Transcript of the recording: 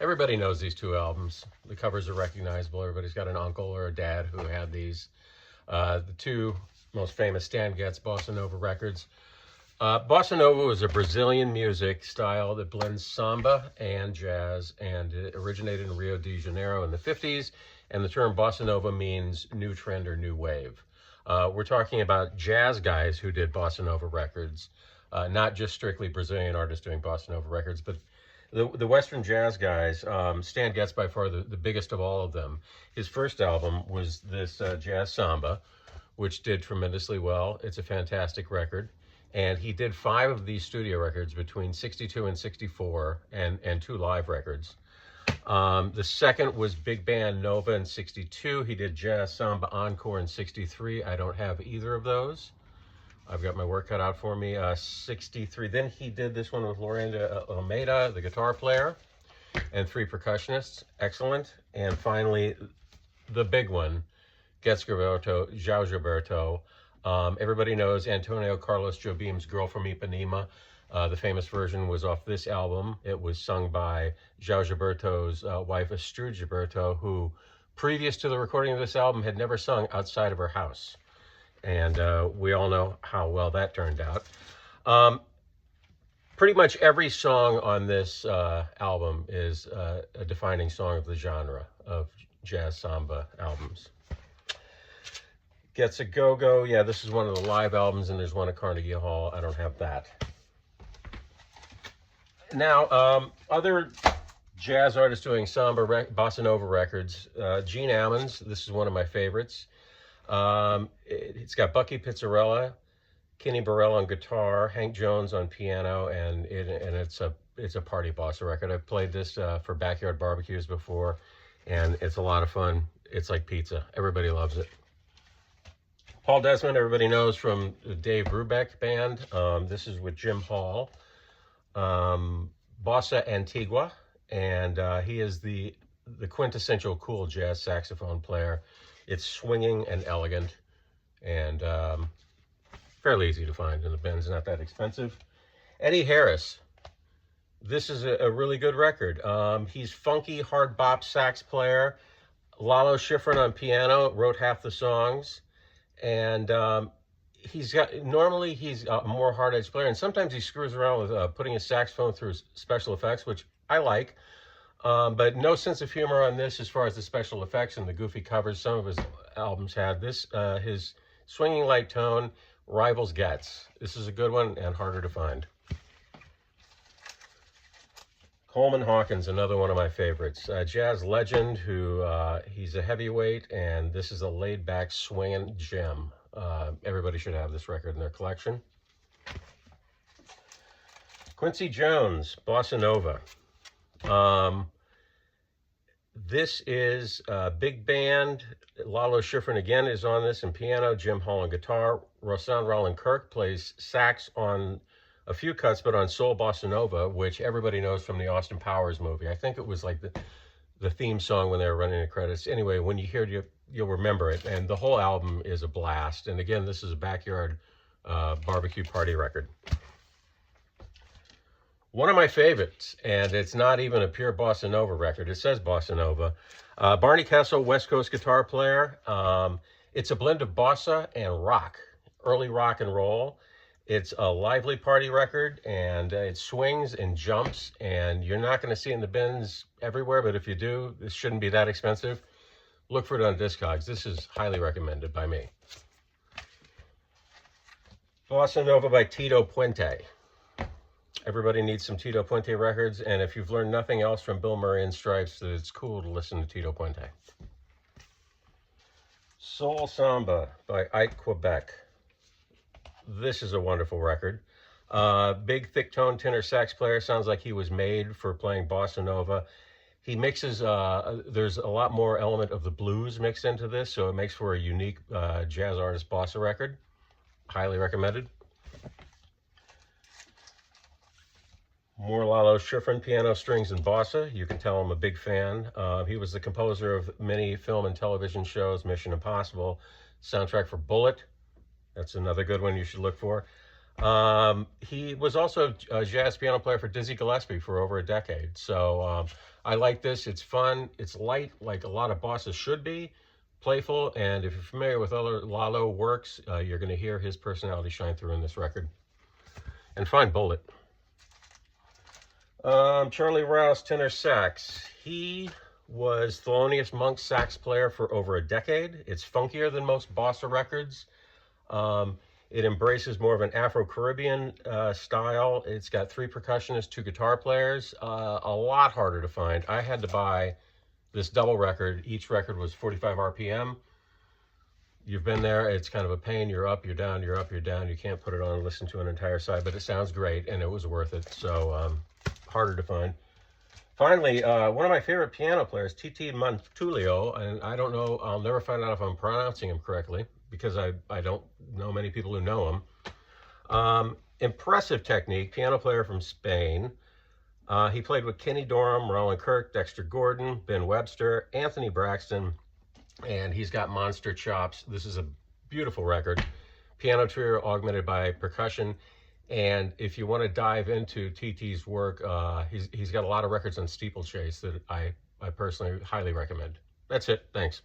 Everybody knows these two albums. The covers are recognizable. Everybody's got an uncle or a dad who had these. The two most famous Stan Getz Bossa Nova records. Bossa Nova was a Brazilian music style that blends samba and jazz, and it originated in Rio de Janeiro in the 50s, and the term Bossa Nova means new trend or new wave. We're talking about jazz guys who did Bossa Nova records, not just strictly Brazilian artists doing Bossa Nova records, but the Western jazz guys. Stan Getz by far the biggest of all of them. His first album was this jazz samba, which did tremendously well. It's a fantastic record. And he did 5 of these studio records between 62 and 64, and 2 live records. The second was Big Band Nova in 62. He did Jazz Samba Encore in 63. I don't have either of those. I've got my work cut out for me. 63. Then he did this one with Lorena Almeida, the guitar player, and 3 percussionists. Excellent. And finally, the big one, Getz Gilberto, João Gilberto. Everybody knows Antonio Carlos Jobim's Girl from Ipanema. The famous version was off this album. It was sung by João Gilberto's wife, Astrud Gilberto, who, previous to the recording of this album, had never sung outside of her house. And we all know how well that turned out. Pretty much every song on this album is a defining song of the genre of jazz samba albums. Gets a Go-Go. Yeah, this is one of the live albums, and there's one at Carnegie Hall. I don't have that. Now, other jazz artists doing samba, bossa nova records. Gene Ammons, this is one of my favorites. It's got Bucky Pizzarella, Kenny Burrell on guitar, Hank Jones on piano, and it's a party bossa record. I've played this for backyard barbecues before, and it's a lot of fun. It's like pizza. Everybody loves it. Paul Desmond, everybody knows from the Dave Brubeck band. This is with Jim Hall. Bossa Antigua, and he is the quintessential cool jazz saxophone player. It's swinging and elegant, and fairly easy to find in the bins, not that expensive. Eddie Harris, this is a really good record. He's funky, hard bop sax player. Lalo Schifrin on piano, wrote half the songs. And he's a more hard-edged player, and sometimes he screws around with putting his saxophone through special effects, which I like, but no sense of humor on this as far as the special effects and the goofy covers some of his albums had. This, his swinging light tone rivals Getz. This is a good one and harder to find. Coleman Hawkins, another one of my favorites. Jazz legend who, he's a heavyweight, and this is a laid-back swinging gem. Everybody should have this record in their collection. Quincy Jones, Bossa Nova. This is a big band. Lalo Schifrin again is on this, and piano, Jim Hall on guitar. Rosanne Roland Kirk plays sax on a few cuts, but on Soul Bossa Nova, which everybody knows from the Austin Powers movie. I think it was like the theme song when they were running the credits. Anyway, when you hear it, you'll remember it. And the whole album is a blast. And again, this is a backyard barbecue party record. One of my favorites, and it's not even a pure Bossa Nova record. It says Bossa Nova. Barney Kessel, West Coast guitar player. It's a blend of bossa and rock, early rock and roll. It's a lively party record, and it swings and jumps, and you're not going to see it in the bins everywhere, but if you do, this shouldn't be that expensive. Look for it on Discogs. This is highly recommended by me. Bossa Nova by Tito Puente. Everybody needs some Tito Puente records, and if you've learned nothing else from Bill Murray and Stripes, that it's cool to listen to Tito Puente. Soul Samba by Ike Quebec. This is a wonderful record. Big, thick tone tenor sax player. Sounds like he was made for playing Bossa Nova. He mixes, there's a lot more element of the blues mixed into this, so it makes for a unique jazz artist bossa record. Highly recommended. More Lalo Schifrin, piano, strings, and bossa. You can tell I'm a big fan. He was the composer of many film and television shows, Mission Impossible, soundtrack for Bullet. That's another good one you should look for. He was also a jazz piano player for Dizzy Gillespie for over a decade. So I like this. It's fun. It's light, like a lot of Bossas should be. Playful, and if you're familiar with other Lalo works, you're going to hear his personality shine through in this record. And fine, Bullet. Charlie Rouse, tenor sax. He was Thelonious Monk's sax player for over a decade. It's funkier than most Bossa records. It embraces more of an Afro-Caribbean style. It's got 3 percussionists, 2 guitar players. A lot harder to find. I had to buy this double record. Each record was 45 RPM. You've been there. It's kind of a pain. You're up, you're down, you're up, you're down. You can't put it on and listen to an entire side, but it sounds great, and it was worth it. So harder to find. Finally, one of my favorite piano players, Titi Montulio, and I don't know, I'll never find out if I'm pronouncing him correctly, because I don't know many people who know him. Impressive technique, piano player from Spain. He played with Kenny Dorham, Roland Kirk, Dexter Gordon, Ben Webster, Anthony Braxton, and he's got monster chops. This is a beautiful record. Piano trio augmented by percussion. And if you want to dive into TT's work, he's got a lot of records on steeplechase that I personally highly recommend. That's it. Thanks.